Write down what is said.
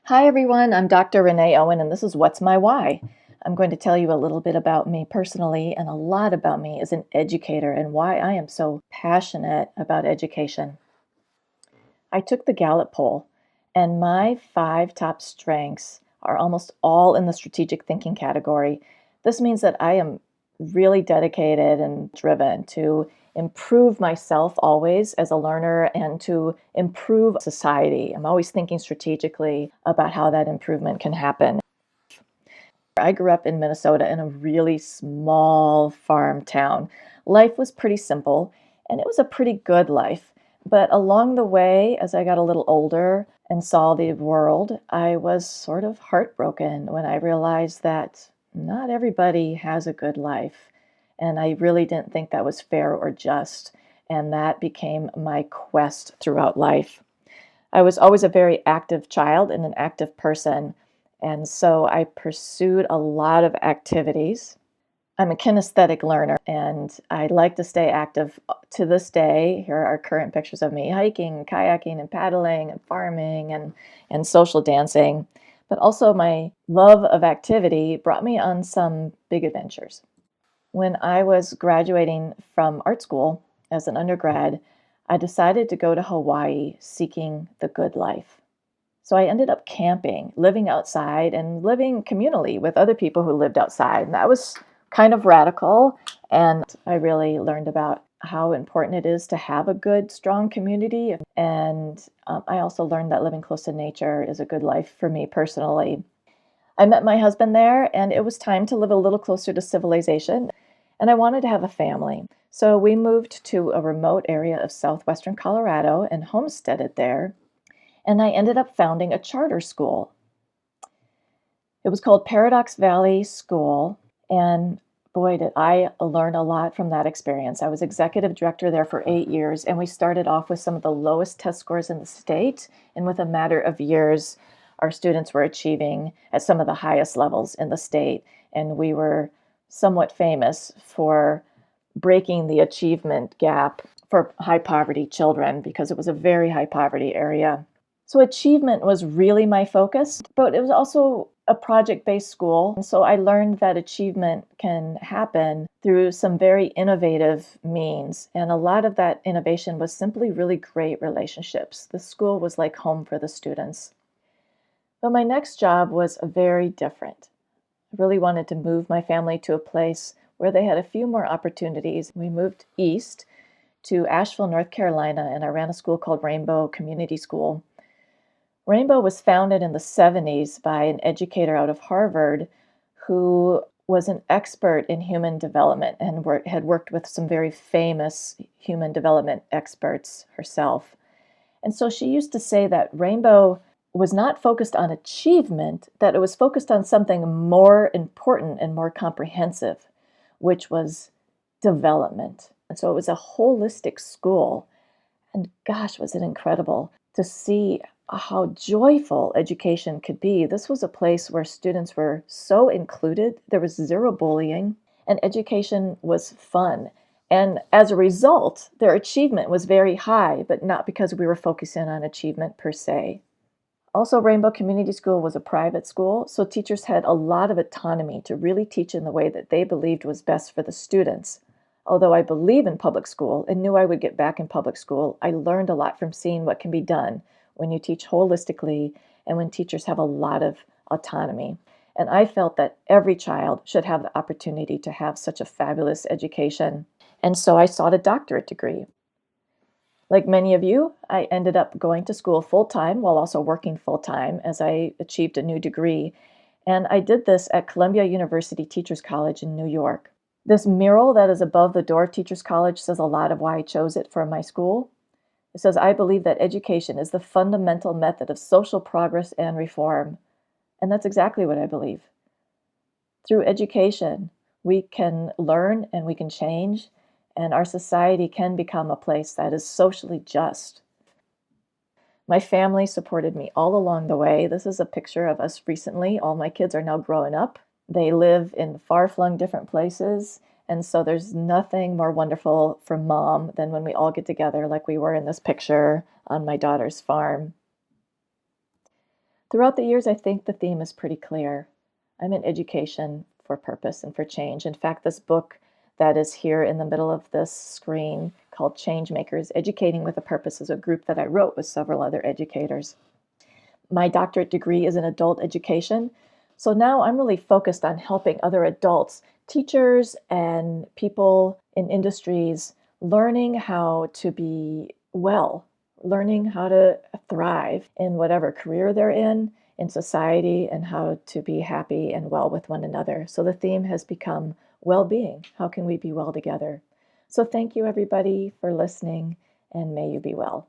Hi everyone, I'm Dr. Renee Owen and this is What's My Why? I'm going to tell you a little bit about me personally and a lot about me as an educator and why I am so passionate about education. I took the Gallup poll and my 5 top strengths are almost all in the strategic thinking category. This means that I am really dedicated and driven to improve myself always as a learner and to improve society. I'm always thinking strategically about how that improvement can happen. I grew up in Minnesota in a really small farm town. Life was pretty simple, and it was a pretty good life. But along the way, as I got a little older and saw the world, I was sort of heartbroken when I realized that not everybody has a good life. And I really didn't think that was fair or just. And that became my quest throughout life. I was always a very active child and an active person. And so I pursued a lot of activities. I'm a kinesthetic learner and I like to stay active to this day. Here are current pictures of me hiking, kayaking, and paddling, and farming, and social dancing. But also, my love of activity brought me on some big adventures. When I was graduating from art school as an undergrad, I decided to go to Hawaii seeking the good life. So I ended up camping, living outside, and living communally with other people who lived outside. And that was kind of radical. And I really learned about how important it is to have a good, strong community. And I also learned that living close to nature is a good life for me personally. I met my husband there, and it was time to live a little closer to civilization. And I wanted to have a family. So we moved to a remote area of southwestern Colorado and homesteaded there. And I ended up founding a charter school. It was called Paradox Valley School. And boy, did I learn a lot from that experience. I was executive director there for 8 years, and we started off with some of the lowest test scores in the state. And with a matter of years, our students were achieving at some of the highest levels in the state. And we were somewhat famous for breaking the achievement gap for high poverty children because it was a very high poverty area. So achievement was really my focus, but it was also a project-based school. And so I learned that achievement can happen through some very innovative means. And a lot of that innovation was simply really great relationships. The school was like home for the students. But my next job was very different. I really wanted to move my family to a place where they had a few more opportunities. We moved east to Asheville, North Carolina, and I ran a school called Rainbow Community School. Rainbow was founded in the 70s by an educator out of Harvard who was an expert in human development and had worked with some very famous human development experts herself. And so she used to say that Rainbow was not focused on achievement, that it was focused on something more important and more comprehensive, which was development. And so it was a holistic school. And gosh, was it incredible to see how joyful education could be. This was a place where students were so included. There was zero bullying, and education was fun. And as a result, their achievement was very high, but not because we were focusing on achievement per se. Also, Rainbow Community School was a private school, so teachers had a lot of autonomy to really teach in the way that they believed was best for the students. Although I believe in public school and knew I would get back in public school, I learned a lot from seeing what can be done when you teach holistically and when teachers have a lot of autonomy. And I felt that every child should have the opportunity to have such a fabulous education. And so I sought a doctorate degree. Like many of you, I ended up going to school full-time while also working full-time as I achieved a new degree. And I did this at Columbia University Teachers College in New York. This mural that is above the door of Teachers College says a lot of why I chose it for my school. It says, "I believe that education is the fundamental method of social progress and reform." And that's exactly what I believe. Through education, we can learn and we can change, and our society can become a place that is socially just. My family supported me all along the way. This is a picture of us recently. All my kids are now growing up. They live in far-flung different places. And so there's nothing more wonderful for mom than when we all get together like we were in this picture on my daughter's farm. Throughout the years, I think the theme is pretty clear. I'm in education for purpose and for change. In fact, this book that is here in the middle of this screen called Change Makers, Educating with a Purpose, is a group that I wrote with several other educators. My doctorate degree is in adult education. So now I'm really focused on helping other adults, teachers, and people in industries learning how to be well, learning how to thrive in whatever career they're in society, and how to be happy and well with one another. So the theme has become well being. How can we be well together? So thank you, everybody, for listening, and may you be well.